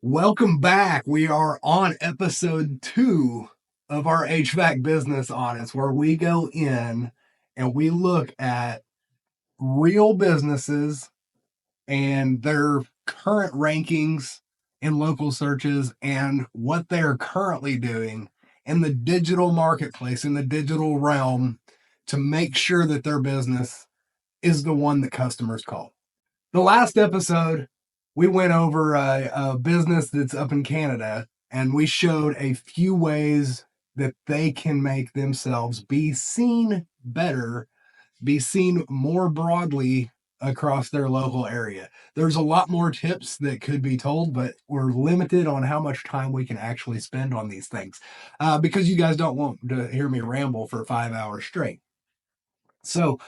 Welcome back. We are on episode 2 of our HVAC business audits, where we go in and we look at real businesses and their current rankings in local searches and what they're currently doing in the digital marketplace, in the digital realm, to make sure that their business is the one that customers call. The last episode, we went over a business that's up in Canada, and we showed a few ways that they can make themselves be seen better, be seen more broadly across their local area. There's a lot more tips that could be told, but we're limited on how much time we can actually spend on these things because you guys don't want to hear me ramble for 5 hours straight. So,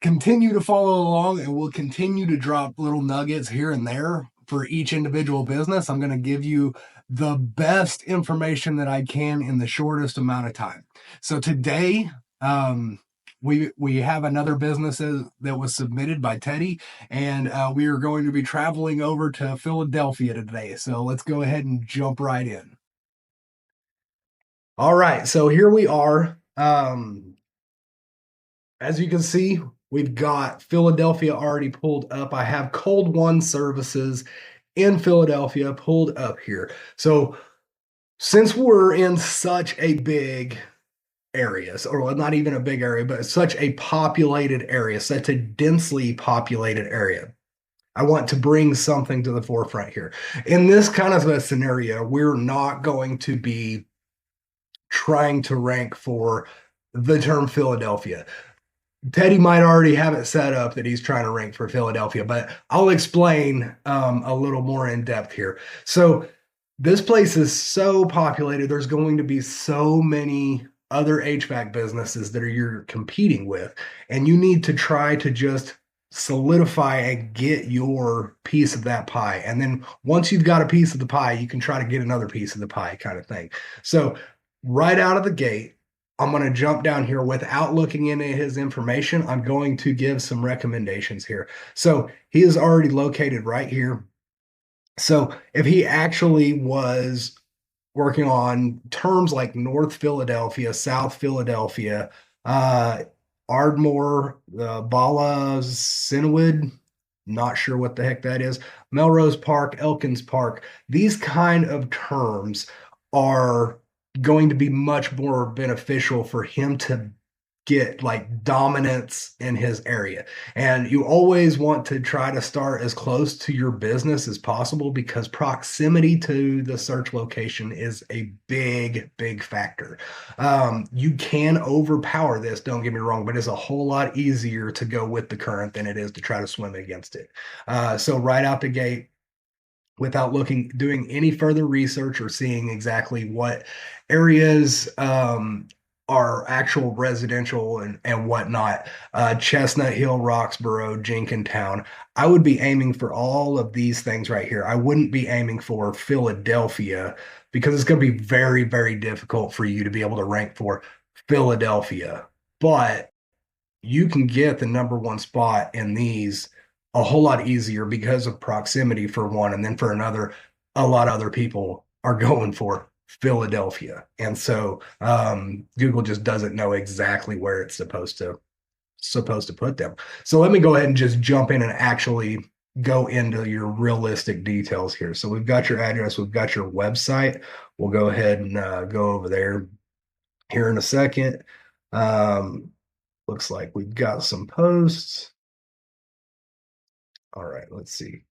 continue to follow along, and we'll continue to drop little nuggets here and there for each individual business. I'm going to give you the best information that I can in the shortest amount of time. So today, we have another business that was submitted by Teddy, and we are going to be traveling over to Philadelphia today. So let's go ahead and jump right in. All right, so here we are. As you can see, we've got Philadelphia already pulled up. I have Cold One services in Philadelphia pulled up here. So since we're in such a big area, or not even a big area, but such a populated area, such a densely populated area, I want to bring something to the forefront here. In this kind of a scenario, we're not going to be trying to rank for the term Philadelphia. Teddy might already have it set up that he's trying to rank for Philadelphia, but I'll explain a little more in depth here. So this place is so populated. There's going to be so many other HVAC businesses that you're competing with, and you need to try to just solidify and get your piece of that pie. And then once you've got a piece of the pie, you can try to get another piece of the pie kind of thing. So right out of the gate, I'm going to jump down here without looking into his information. I'm going to give some recommendations here. So he is already located right here. So if he actually was working on terms like North Philadelphia, South Philadelphia, Ardmore, Bala Cinewood, not sure what the heck that is, Melrose Park, Elkins Park, these kind of terms are going to be much more beneficial for him to get like dominance in his area. And you always want to try to start as close to your business as possible because proximity to the search location is a big factor. You can overpower this, don't get me wrong, but it's a whole lot easier to go with the current than it is to try to swim against it. So right out the gate, without doing any further research or seeing exactly what areas are actual residential and whatnot, Chestnut Hill, Roxborough, Jenkintown, I would be aiming for all of these things right here. I wouldn't be aiming for Philadelphia because it's going to be very difficult for you to be able to rank for Philadelphia. But you can get the number one spot in these a whole lot easier because of proximity for one, and then for another, a lot of other people are going for Philadelphia, and so Google just doesn't know exactly where it's supposed to put them. So let me go ahead and just jump in and actually go into your realistic details here. So we've got your address, we've got your website. We'll go ahead and go over there here in a second. Looks like we've got some posts. All right, let's see.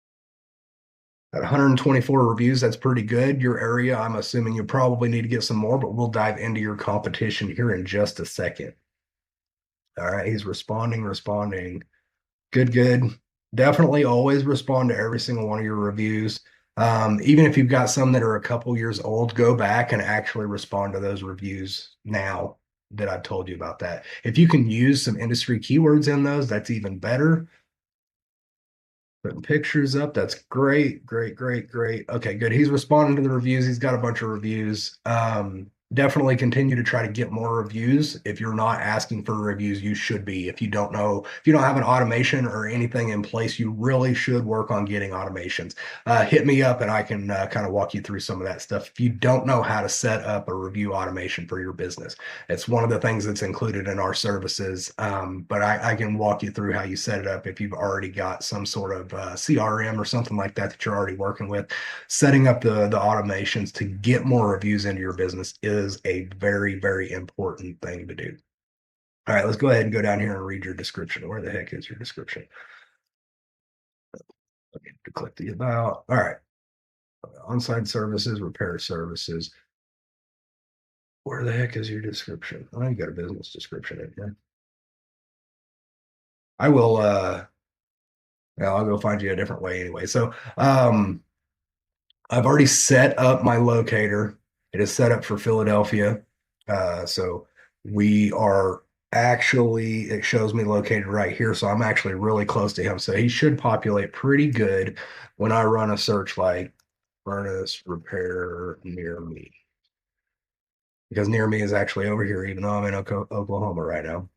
At 124 reviews, that's pretty good. Your area, I'm assuming you probably need to get some more, but we'll dive into your competition here in just a second. All right, he's responding. Good. Definitely always respond to every single one of your reviews. Even if you've got some that are a couple years old, go back and actually respond to those reviews now that I've told you about that. If you can use some industry keywords in those, that's even better. Putting pictures up. That's great. Okay, good. He's responding to the reviews. He's got a bunch of reviews. Definitely continue to try to get more reviews. If you're not asking for reviews, you should be. If you don't know, if you don't have an automation or anything in place, you really should work on getting automations. Hit me up and I can kind of walk you through some of that stuff. If you don't know how to set up a review automation for your business, it's one of the things that's included in our services. But I can walk you through how you set it up if you've already got some sort of CRM or something like that that you're already working with. Setting up the automations to get more reviews into your business is a very, very important thing to do. All right, let's go ahead and go down here and read your description. Where the heck is your description? Okay, to click the about. All right, on-site services, repair services. Where the heck is your description? Oh, you got a business description in here. I will well, I'll go find you a different way anyway. So I've already set up my locator. It is set up for Philadelphia. So we are actually, it shows me located right here. So I'm actually really close to him. So he should populate pretty good when I run a search like furnace repair near me. Because near me is actually over here, even though I'm in Oklahoma right now.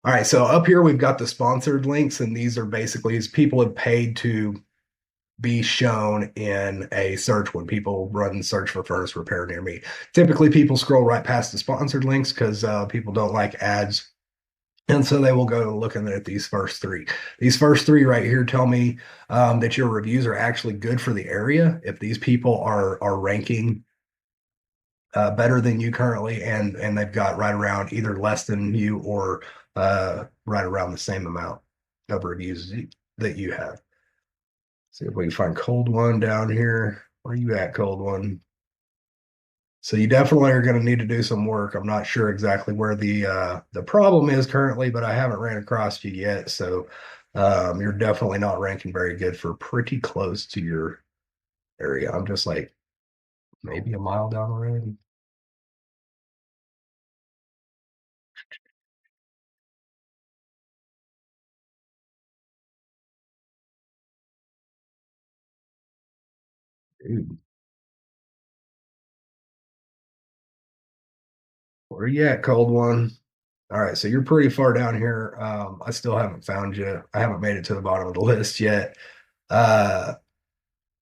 All right, so up here we've got the sponsored links, and these are basically as people have paid to be shown in a search when people run search for furnace repair near me. Typically, people scroll right past the sponsored links because people don't like ads. And so they will go looking at these first three. These first three right here tell me that your reviews are actually good for the area. If these people are ranking better than you currently, and they've got right around either less than you or right around the same amount of reviews that you have. See if we can find cold one down here. Where are you at, cold one? So you definitely are going to need to do some work. I'm not sure exactly where the problem is currently, but I haven't ran across you yet. So you're definitely not ranking very good for pretty close to your area. I'm just like maybe a mile down the road. Dude, where you at, cold one? All right, so you're pretty far down here. I still haven't found you. I haven't made it to the bottom of the list yet. Uh,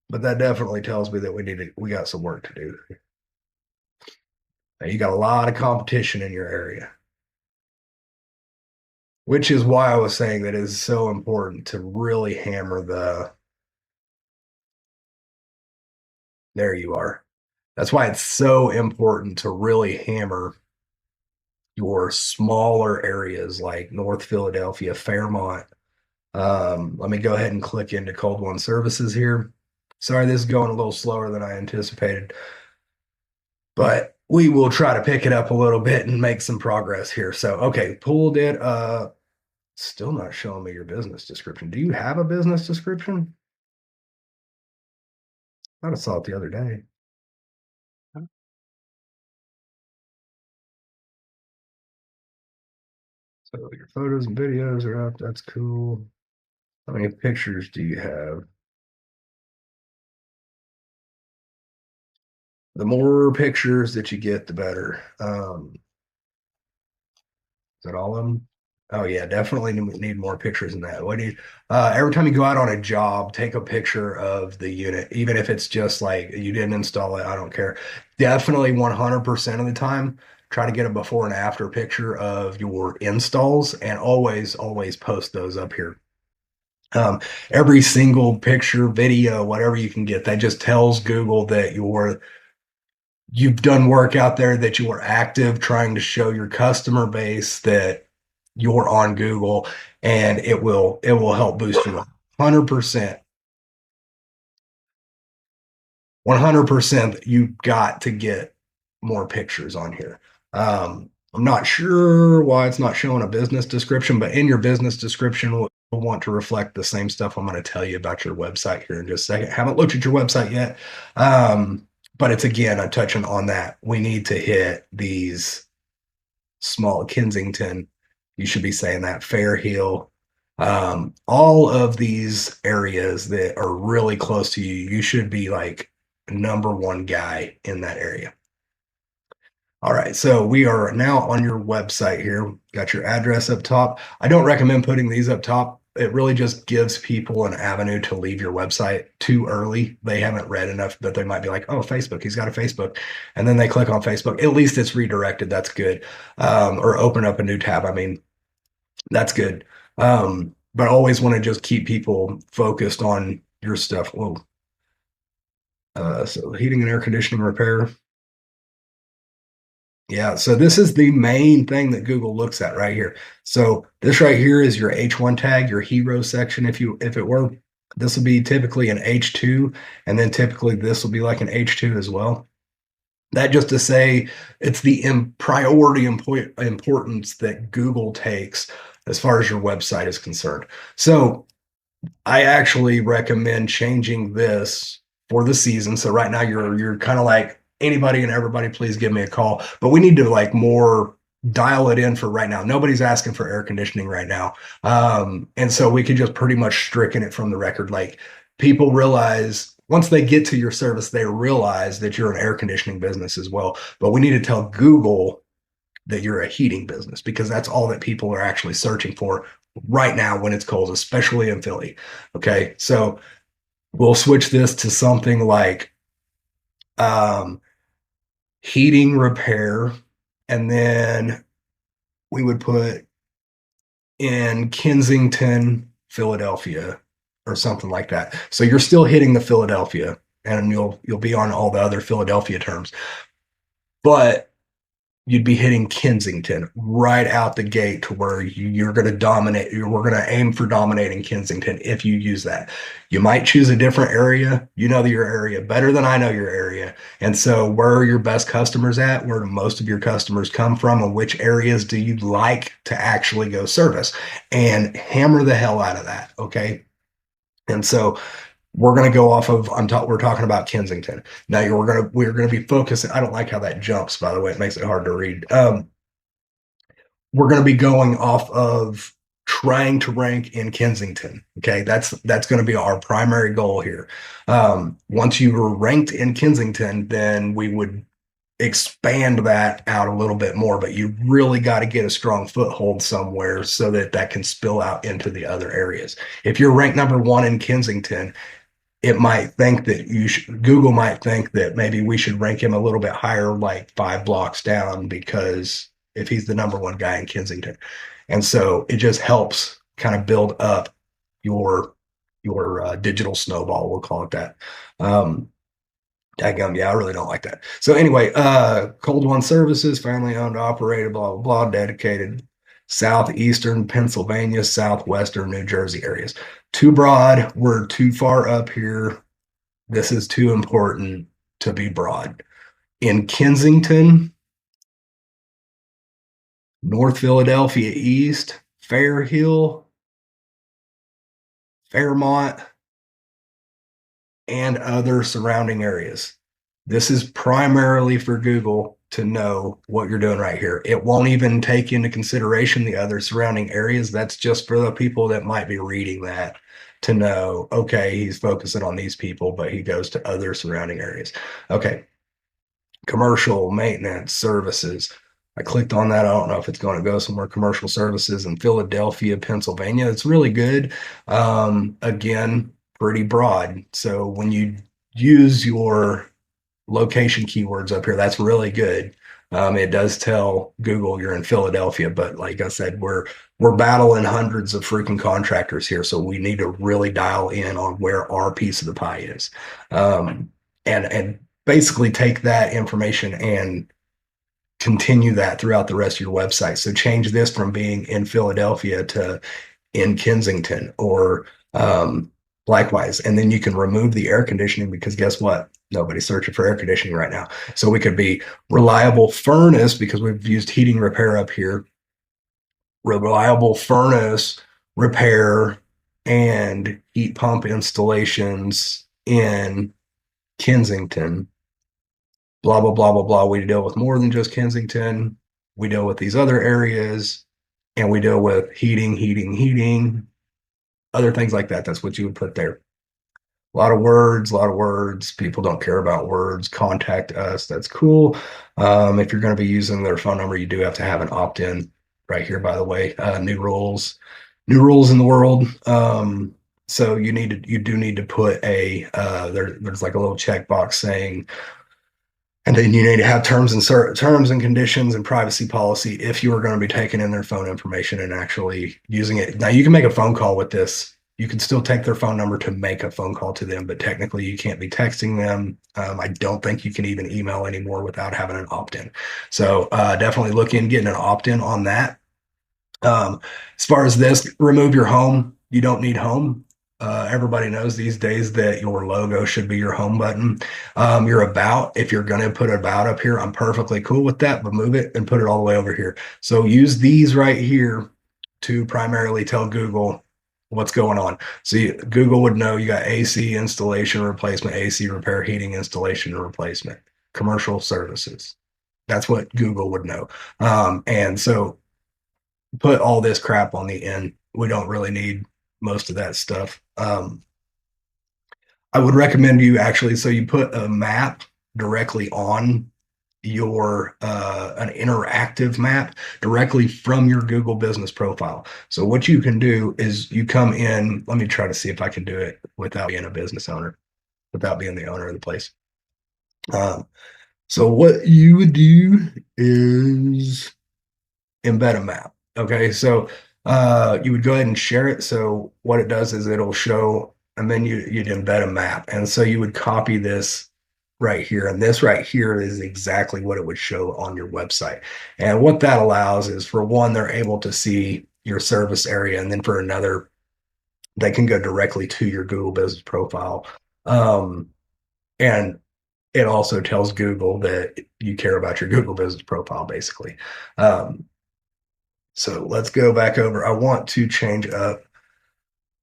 but that definitely tells me that we got some work to do. Now, you got a lot of competition in your area, which is why I was saying that it is so important to really hammer there you are. That's why it's so important to really hammer your smaller areas like North Philadelphia, Fairmont. Let me go ahead and click into Cold One Services here. Sorry, this is going a little slower than I anticipated, but we will try to pick it up a little bit and make some progress here. So, okay, pulled it. Still not showing me your business description. Do you have a business description? I thought I saw it the other day. So your photos and videos are up. That's cool. How many pictures do you have? The more pictures that you get, the better. Is that all of them? Oh yeah, definitely need more pictures than that. What do you, every time you go out on a job, take a picture of the unit, even if it's just like you didn't install it, I don't care. Definitely 100% of the time, try to get a before and after picture of your installs and always, always post those up here. Every single picture, video, whatever you can get, that just tells Google that you've done work out there, that you are active, trying to show your customer base that you're on Google, and it will help boost you 100%. 100%, you've got to get more pictures on here. I'm not sure why it's not showing a business description, but in your business description, we'll want to reflect the same stuff I'm going to tell you about your website here in just a second. Haven't looked at your website yet, but it's again, I'm touching on that. We need to hit these small Kensington. You should be saying that Fair Hill. All of these areas that are really close to you, you should be like number one guy in that area. All right, so we are now on your website here. Got your address up top. I don't recommend putting these up top. It really just gives people an avenue to leave your website too early. They haven't read enough, but they might be like, oh, Facebook, he's got a Facebook. And then they click on Facebook. At least it's redirected. That's good. Or open up a new tab. I mean, that's good. But I always want to just keep people focused on your stuff. Whoa. So heating and air conditioning repair. Yeah, so this is the main thing that Google looks at right here. So this right here is your H1 tag, your hero section. If it were, this will be typically an H2, and then typically this will be like an H2 as well. That just to say it's the priority importance that Google takes as far as your website is concerned. So I actually recommend changing this for the season. So right now you're kind of like anybody and everybody, please give me a call. But we need to like more dial it in for right now. Nobody's asking for air conditioning right now. And so we could just pretty much stricken it from the record. Like people realize once they get to your service, they realize that you're an air conditioning business as well. But we need to tell Google that you're a heating business because that's all that people are actually searching for right now when it's cold, especially in Philly. Okay, so we'll switch this to something like um, heating repair, and then we would put in Kensington, Philadelphia, or something like that. So you're still hitting the Philadelphia, and you'll be on all the other Philadelphia terms, but you'd be hitting Kensington right out the gate to where you're going to dominate. We're going to aim for dominating Kensington if you use that. You might choose a different area. You know your area better than I know your area. And so, where are your best customers at? Where do most of your customers come from? And which areas do you like to actually go service? And hammer the hell out of that. Okay. And so, we're going to go off of we're talking about Kensington. Now we're going to be focusing. I don't like how that jumps, by the way. It makes it hard to read. We're going to be going off of trying to rank in Kensington. Okay, that's going to be our primary goal here. Once you were ranked in Kensington, then we would expand that out a little bit more, but you really got to get a strong foothold somewhere so that that can spill out into the other areas. If you're ranked number one in Kensington, it might think that Google might think that maybe we should rank him a little bit higher, like 5 blocks down, because if he's the number one guy in Kensington. And so it just helps kind of build up your digital snowball, we'll call it that. Daggum, yeah, I really don't like that. So anyway, Cold One Services, family owned, operated, blah, blah, blah, dedicated southeastern Pennsylvania, southwestern New Jersey areas. Too broad, we're too far up here. This is too important to be broad. In Kensington, North Philadelphia East, Fair Hill, Fairmont, and other surrounding areas. This is primarily for Google to know what you're doing right here. It won't even take into consideration the other surrounding areas. That's just for the people that might be reading that to know, okay, he's focusing on these people, but he goes to other surrounding areas. Okay. Commercial maintenance services. I clicked on that. I don't know if it's going to go somewhere. Commercial services in Philadelphia, Pennsylvania. It's really good. Again, pretty broad. So when you use your location keywords up here, that's really good. It does tell Google you're in Philadelphia, but like I said, we're battling hundreds of freaking contractors here, so we need to really dial in on where our piece of the pie is, and basically take that information and continue that throughout the rest of your website. So change this from being in Philadelphia to in Kensington or likewise. And then you can remove the air conditioning because guess what? Nobody's searching for air conditioning right now. So we could be reliable furnace because we've used heating repair up here, reliable furnace repair and heat pump installations in Kensington. Blah, blah, blah, blah, blah. We deal with more than just Kensington. We deal with these other areas and we deal with heating, other things like that. That's what you would put there. A lot of words, a lot of words. People don't care about words. Contact us. That's cool. If you're going to be using their phone number, you do have to have an opt-in right here, by the way. New rules in the world. So you do need to put there's like a little checkbox saying, and then you need to have terms and conditions and privacy policy if you are going to be taking in their phone information and actually using it. Now you can make a phone call with this. You can still take their phone number to make a phone call to them, but technically you can't be texting them. I don't think you can even email anymore without having an opt-in. So definitely look in getting an opt-in on that. As far as this, remove your home. You don't need home. Everybody knows these days that your logo should be your home button. Your about, if you're going to put about up here, I'm perfectly cool with that, but move it and put it all the way over here. So use these right here to primarily tell Google what's going on. So Google would know you got AC installation replacement, AC repair, heating installation and replacement, commercial services. That's what Google would know. And so put all this crap on the end. We don't really need most of that stuff. I would recommend you actually, so you put a map directly on your an interactive map directly from your Google business profile. So what you can do is you come in, let me try to see if I can do it without being a business owner, without being the owner of the place. So what you would do is embed a map. Okay, so you would go ahead and share it. So what it does is it'll show, and then you'd embed a map. And so you would copy this right here, and this right here is exactly what it would show on your website. And what that allows is, for one, they're able to see your service area, and then for another, they can go directly to your Google business profile. And it also tells Google that you care about your Google business profile, basically. So let's go back over. I want to change up.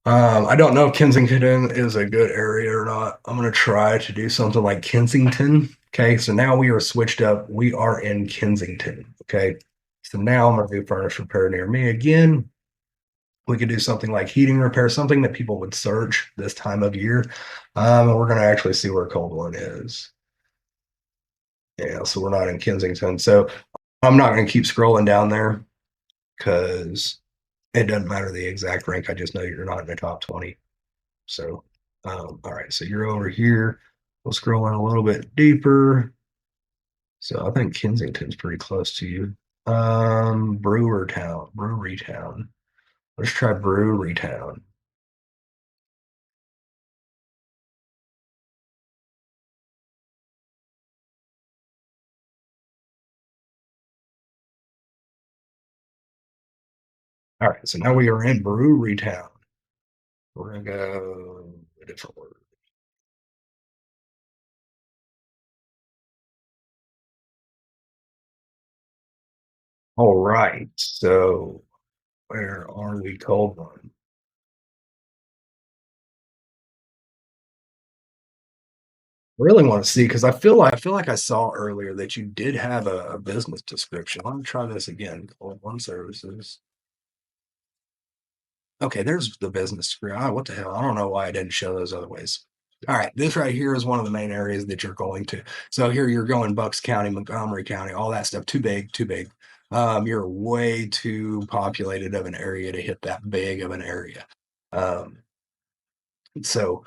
I don't know if Kensington is a good area or not. I'm going to try to do something like Kensington. Okay, so now we are switched up. We are in Kensington. Okay, so now I'm going to do furnace repair near me again. We could do something like heating repair, something that people would search this time of year. And we're going to actually see where Cold One is. Yeah, so we're not in Kensington. So I'm not going to keep scrolling down there because it doesn't matter the exact rank. I just know you're not in the top 20. So, all right. So you're over here. We'll scroll in a little bit deeper. So I think Kensington's pretty close to you. Brewery Town. Let's try Brewery Town. All right. So now we are in Brewery Town. We're gonna go a different word. All right. So where are we? Cold One. Really want to see because I feel like I saw earlier that you did have a business description. Let me try this again. Cold One Services. Okay, there's the business description. Oh, what the hell? I don't know why I didn't show those other ways. All right, this right here is one of the main areas that you're going to. So here you're going Bucks County, Montgomery County, all that stuff. Too big, too big. You're way too populated of an area to hit that big of an area. Um, so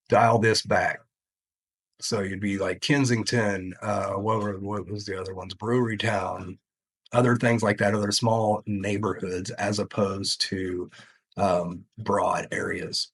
dial this back. So you'd be like Kensington, what was the other ones? Brewery Town, other things like that, other small neighborhoods as opposed to broad areas.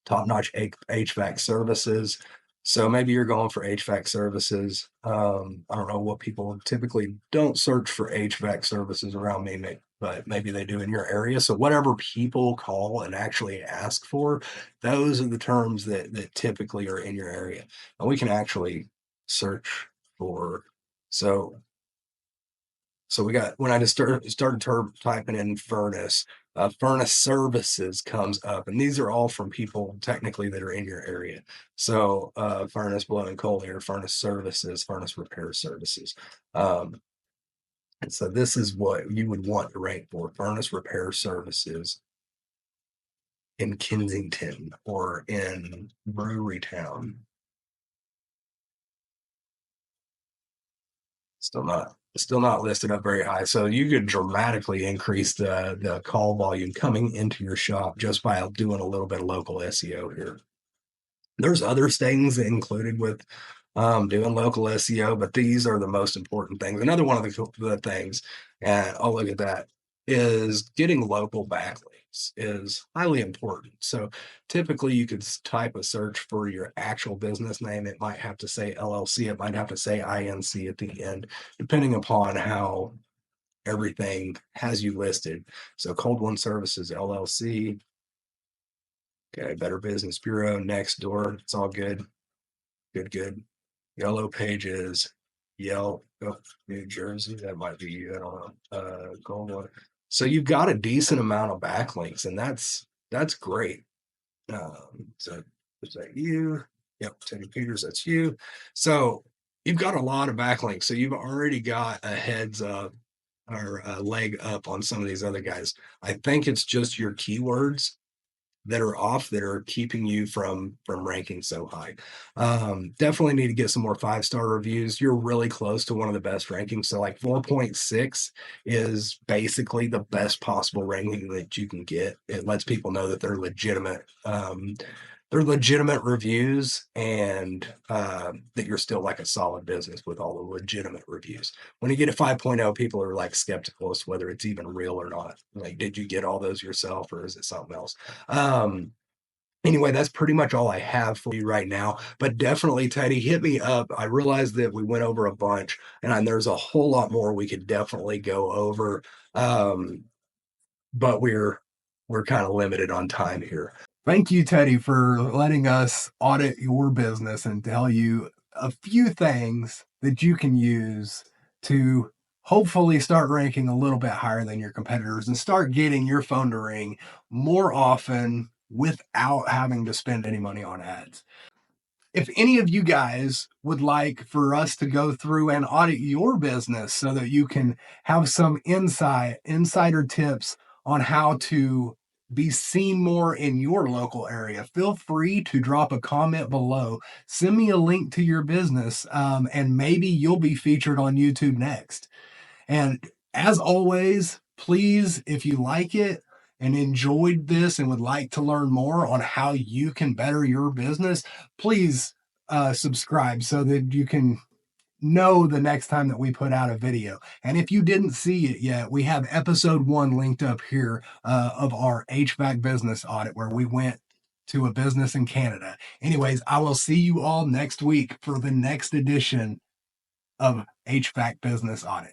Top-notch HVAC services. So maybe you're going for HVAC services. I don't know what people typically don't search for HVAC services around me, but maybe they do in your area. So whatever people call and actually ask for, those are the terms that typically are in your area. And we can actually search for. So so we got, when I just started typing in furnace, furnace services comes up, and these are all from people technically that are in your area. So furnace blowing coal air, furnace services, furnace repair services. Um, and so this is what you would want to rank for: furnace repair services in Kensington or in Brewery Town. Still not listed up very high. So you could dramatically increase the call volume coming into your shop just by doing a little bit of local SEO here. There's other things included with doing local SEO, but these are the most important things. Another one of the things, and I'll look at that, is getting local backlinks is highly important. So typically you could type a search for your actual business name. It might have to say LLC, it might have to say INC at the end, depending upon how everything has you listed. So Cold One Services LLC, okay, Better Business Bureau, Next Door, it's all good. Good. Yellow Pages, Yelp, oh, New Jersey, that might be you, I don't know. Gold one. So you've got a decent amount of backlinks, and that's great. So is that you? Yep, Teddy Peters, that's you. So you've got a lot of backlinks. So you've already got a heads up or a leg up on some of these other guys. I think it's just your keywords that are off that are keeping you from ranking so high. Definitely need to get some more 5-star reviews. You're really close to one of the best rankings. So like 4.6 is basically the best possible ranking that you can get. It lets people know that they're legitimate. They're legitimate reviews, and that you're still like a solid business with all the legitimate reviews. When you get a 5.0, people are like skeptical as to whether it's even real or not. Like, did you get all those yourself or is it something else? Anyway, that's pretty much all I have for you right now. But definitely, Teddy, hit me up. I realized that we went over a bunch, and there's a whole lot more we could definitely go over. But we're kind of limited on time here. Thank you, Teddy, for letting us audit your business and tell you a few things that you can use to hopefully start ranking a little bit higher than your competitors and start getting your phone to ring more often without having to spend any money on ads. If any of you guys would like for us to go through and audit your business so that you can have some insider tips on how to be seen more in your local area, feel free to drop a comment below. Send me a link to your business, and maybe you'll be featured on YouTube next. And as always, please, if you like it and enjoyed this and would like to learn more on how you can better your business, please subscribe so that you can know the next time that we put out a video. And if you didn't see it yet, we have episode 1 linked up here of our HVAC business audit where we went to a business in Canada. Anyways, I will see you all next week for the next edition of HVAC Business Audit.